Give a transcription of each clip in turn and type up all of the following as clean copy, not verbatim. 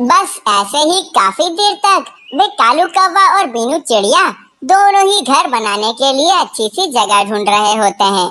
बस ऐसे ही काफी देर तक वे कालू कौवा और मीनू चिड़िया दोनों ही घर बनाने के लिए अच्छी सी जगह ढूंढ रहे होते हैं।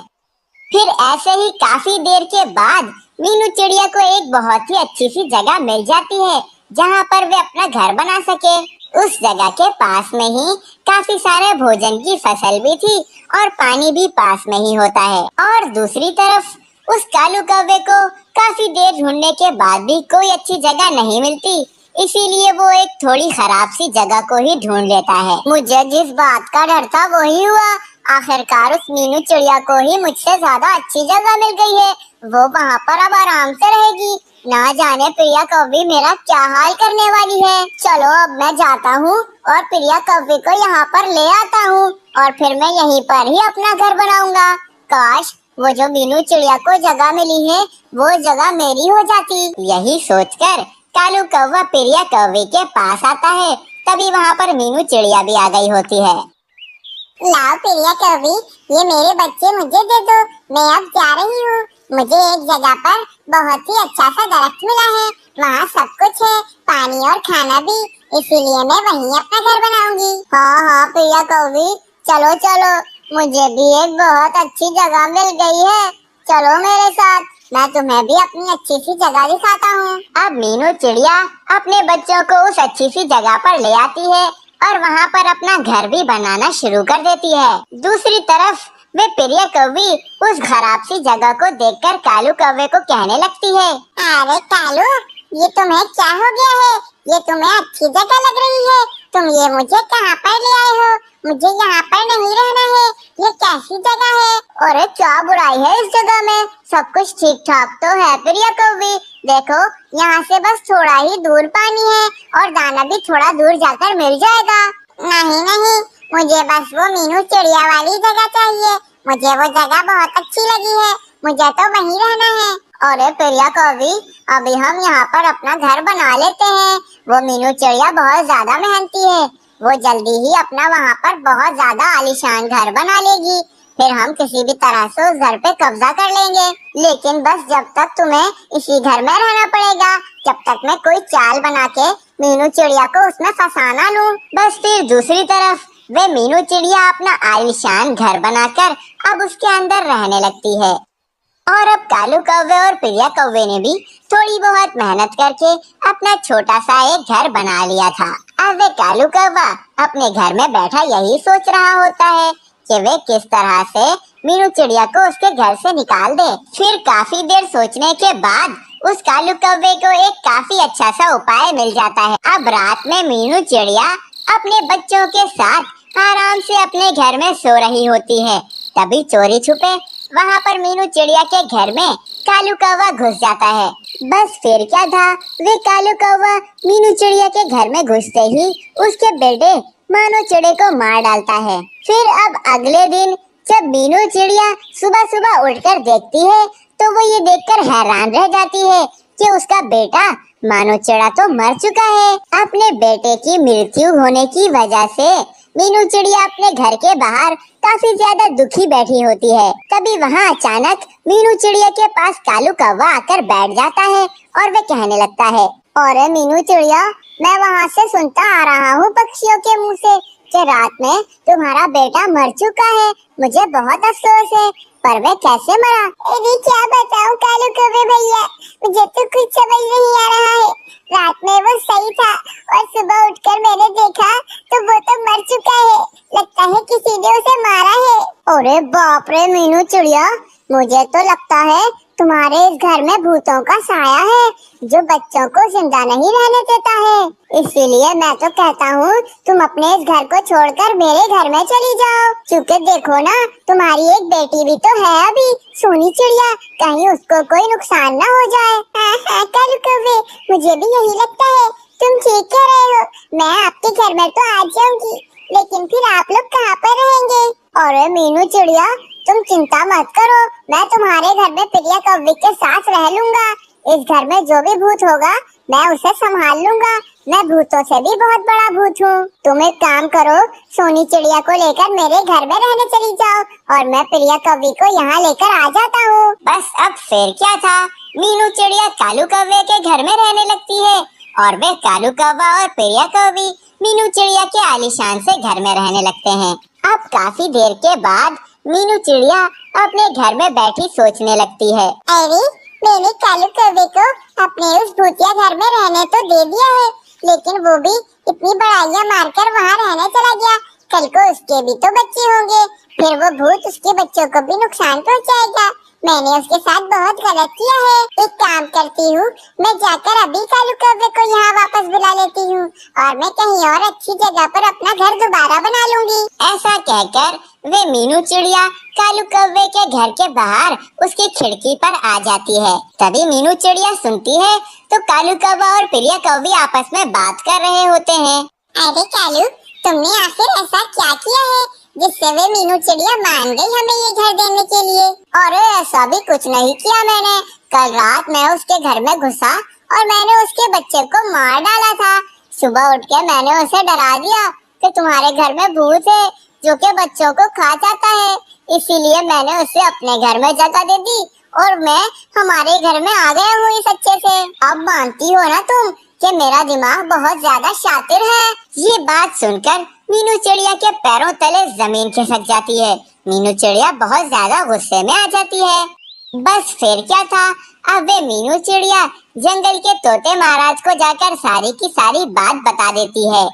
फिर ऐसे ही काफी देर के बाद मीनू चिड़िया को एक बहुत ही अच्छी सी जगह मिल जाती है जहाँ पर वे अपना घर बना सके। उस जगह के पास में ही काफी सारे भोजन की फसल भी थी और पानी भी पास में ही होता है। और दूसरी तरफ उस कालू कौवे को काफी देर ढूंढने के बाद भी कोई अच्छी जगह नहीं मिलती, इसीलिए वो एक थोड़ी खराब सी जगह को ही ढूंढ लेता है। मुझे जिस बात का डर था वही हुआ। आखिरकार उस मीनू चिड़िया को ही मुझसे ज्यादा अच्छी जगह मिल गई है। वो वहाँ पर अब आराम से रहेगी। ना जाने प्रिया कौवी मेरा क्या हाल करने वाली है। चलो अब मैं जाता हूँ और प्रिया कौवी को यहाँ पर ले आता हूँ और फिर मैं यहीं पर ही अपना घर बनाऊंगा। काश वो जो मीनू चिड़िया को जगह मिली है वो जगह मेरी हो जाती। यही सोचकर कालू कौवा प्रिया कौवी के पास आता है। तभी वहाँ पर मीनू चिड़िया भी आ गई होती है। लाओ प्रिया कौवी, ये मेरे बच्चे मुझे दे दो, मैं अब जा रही हूँ। मुझे एक जगह पर बहुत ही अच्छा सा दरख्त मिला है, वहाँ सब कुछ है, पानी और खाना भी, इसीलिए मैं वहीं अपना घर बनाऊंगी। हाँ हाँ प्रिया कौवी, चलो चलो, मुझे भी एक बहुत अच्छी जगह मिल गई है, चलो मेरे साथ, मैं तुम्हें भी अपनी अच्छी सी जगह दिखाता हूँ। अब मीनू चिड़िया अपने बच्चों को उस अच्छी सी जगह पर ले आती है और वहाँ पर अपना घर भी बनाना शुरू कर देती है। दूसरी तरफ वे प्रिया कौवी उस खराब सी जगह को देखकर कालू कौवे को कहने लगती है, अरे कालू, ये तुम्हें क्या हो गया है? ये तुम्हें अच्छी जगह लग रही है, तुम ये मुझे कहाँ पर ले आए हो? मुझे यहाँ पर नहीं रहना है, ये कैसी जगह है? अरे क्या बुराई है इस जगह में? सब कुछ ठीक ठाक तो है प्रिया कौवी, देखो यहाँ से बस थोड़ा ही दूर पानी है और दाना भी थोड़ा दूर जाकर मिल जाएगा। नहीं नहीं, मुझे बस वो मीनू चिड़िया वाली जगह चाहिए, मुझे वो जगह बहुत अच्छी लगी है, मुझे तो वहीं रहना है। अरे प्रिया कौवी, अभी हम यहाँ पर अपना घर बना लेते हैं, वो मीनू चिड़िया बहुत ज्यादा मेहनती है, वो जल्दी ही अपना वहाँ पर बहुत ज्यादा आलीशान घर बना लेगी, फिर हम किसी भी तरह से उस घर पे कब्जा कर लेंगे। लेकिन बस जब तक तुम्हें इसी घर में रहना पड़ेगा, जब तक मैं कोई चाल बना के मीनू चिड़िया को उसमें फंसाना लूं। बस फिर दूसरी तरफ वे मीनू चिड़िया अपना आलीशान घर बनाकर अब उसके अंदर रहने लगती है। और अब कालू कौवे और प्रिया कौवे ने भी थोड़ी बहुत मेहनत करके अपना छोटा सा एक घर बना लिया था। अब वे कालू कौवा अपने घर में बैठा यही सोच रहा होता है कि वे किस तरह से मीनू चिड़िया को उसके घर से निकाल दे। फिर काफी देर सोचने के बाद उस कालू कौवे को एक काफी अच्छा सा उपाय मिल जाता है। अब रात में मीनू चिड़िया अपने बच्चों के साथ आराम से अपने घर में सो रही होती है, तभी चोरी छुपे वहाँ पर मीनू चिड़िया के घर में कालू कौवा घुस जाता है। बस फिर क्या था, वे कालू कौवा मीनू चिड़िया के घर में घुसते ही उसके बेटे मानो चिड़े को मार डालता है। फिर अब अगले दिन जब मीनू चिड़िया सुबह सुबह उठकर देखती है तो वो ये देखकर हैरान रह जाती है कि उसका बेटा मानो चिड़ा तो मर चुका है। अपने बेटे की मृत्यु होने की वजह से मीनू चिड़िया अपने घर के बाहर काफी ज्यादा दुखी बैठी होती है। तभी वहाँ अचानक मीनू चिड़िया के पास कालू कौवा आकर बैठ जाता है और वे कहने लगता है, अरे मीनू चिड़िया, मैं वहाँ से सुनता आ रहा हूँ पक्षियों के मुँह से कि रात में तुम्हारा बेटा मर चुका है, मुझे बहुत अफसोस है, पर वह कैसे मरा? अरे क्या बताऊं कालू कौवे भैया, मुझे तो कुछ समझ नहीं आ रहा है। रात में वो सही था और सुबह उठकर मैंने देखा तो वो तो मर चुका है, लगता है किसी ने उसे मारा है। अरे बाप रे मीनू चिड़िया, मुझे तो लगता है तुम्हारे इस घर में भूतों का साया है जो बच्चों को जिंदा नहीं रहने देता है, इसीलिए मैं तो कहता हूँ तुम अपने इस घर को छोड़कर मेरे घर में चली जाओ, क्योंकि देखो ना तुम्हारी एक बेटी भी तो है अभी, सोनी चिड़िया, कहीं उसको कोई नुकसान ना हो जाए। हाँ कालू कौवे, मुझे भी यही लगता है, तुम ठीक कह रहे हो, मैं आपके घर में तो आ जाऊंगी, लेकिन फिर आप लोग कहाँ पर रहेंगे? अरे मीनू चिड़िया, तुम चिंता मत करो, मैं तुम्हारे घर में प्रिया कौवी के साथ रह लूंगा, इस घर में जो भी भूत होगा मैं उसे संभाल लूंगा, मैं भूतों से भी बहुत बड़ा भूत हूँ। तुम एक काम करो, सोनी चिड़िया को लेकर मेरे घर में रहने चली जाओ और मैं प्रिया कौवी को यहाँ लेकर आ जाता हूँ। बस अब फिर क्या था, मीनू चिड़िया कालू कौवे के घर में रहने लगती है और वे कालू कौवा और प्रिया कौवी मीनू चिड़िया के आलीशान से घर में रहने लगते हैं। अब काफी देर के बाद मीनू चिड़िया अपने घर में बैठी सोचने लगती है, अरे मैंने कालू कौवे को अपने उस भूतिया घर में रहने तो दे दिया है, लेकिन वो भी इतनी बड़ाइयां मारकर वहाँ रहने चला गया। कल को उसके भी तो बच्चे होंगे, फिर वो भूत उसके बच्चों को भी नुकसान पहुँचाएगा। मैंने उसके साथ बहुत गलत किया है। एक काम करती हूँ, मैं जाकर अभी कालू कौवे को यहाँ वापस बुला लेती हूँ और मैं कहीं और अच्छी जगह पर अपना घर दोबारा बना लूंगी। ऐसा कहकर वे मीनू चिड़िया कालू कौवे के घर के बाहर उसकी खिड़की पर आ जाती है। तभी मीनू चिड़िया सुनती है तो कालू कौवा और प्रिया कौवी आपस में बात कर रहे होते हैं। अरे कालू, तुमने आखिर ऐसा क्या किया है जिससे वे मीनू चिड़िया मान गई हमें ये घर देने के लिए? और ऐसा भी कुछ नहीं किया मैंने। कल रात मैं उसके घर में घुसा और मैंने उसके बच्चे को मार डाला था। सुबह उठ के मैंने उसे डरा दिया कि तुम्हारे घर में भूत है जो कि बच्चों को खा जाता है, इसीलिए मैंने उसे अपने घर में जगह दे दी और मैं हमारे घर में आ गया हूँ इस अच्छे से। अब मानती हो ना तुम कि मेरा दिमाग बहुत ज्यादा शातिर है। ये बात सुनकर मीनू चिड़िया के पैरों तले जमीन खिसक जाती है। मीनू चिड़िया बहुत ज्यादा गुस्से में आ जाती है। बस फिर क्या था, अब वे मीनू चिड़िया जंगल के तोते महाराज को जाकर सारी की सारी बात बता देती है।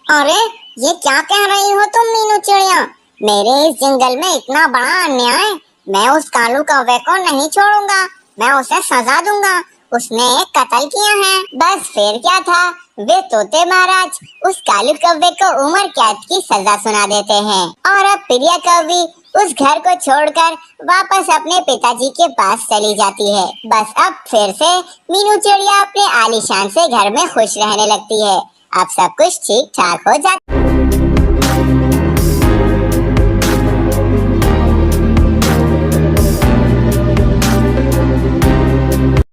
अरे ये क्या कह रही हो तुम मीनू चिड़िया? मेरे इस जंगल में इतना बड़ा अन्याय, मैं उस कालू कौवे को नहीं छोड़ूंगा, मैं उसे सजा दूंगा, उसने एक कत्ल किया है। बस फिर क्या था, वे तोते महाराज उस कालू कौवे को उम्र कैद की सजा सुना देते हैं और अब प्रिया कौवी उस घर को छोड़कर वापस अपने पिताजी के पास चली जाती है। बस अब फिर से मीनू चिड़िया अपने आलीशान से घर में खुश रहने लगती है। अब सब कुछ ठीक ठाक हो जाता है।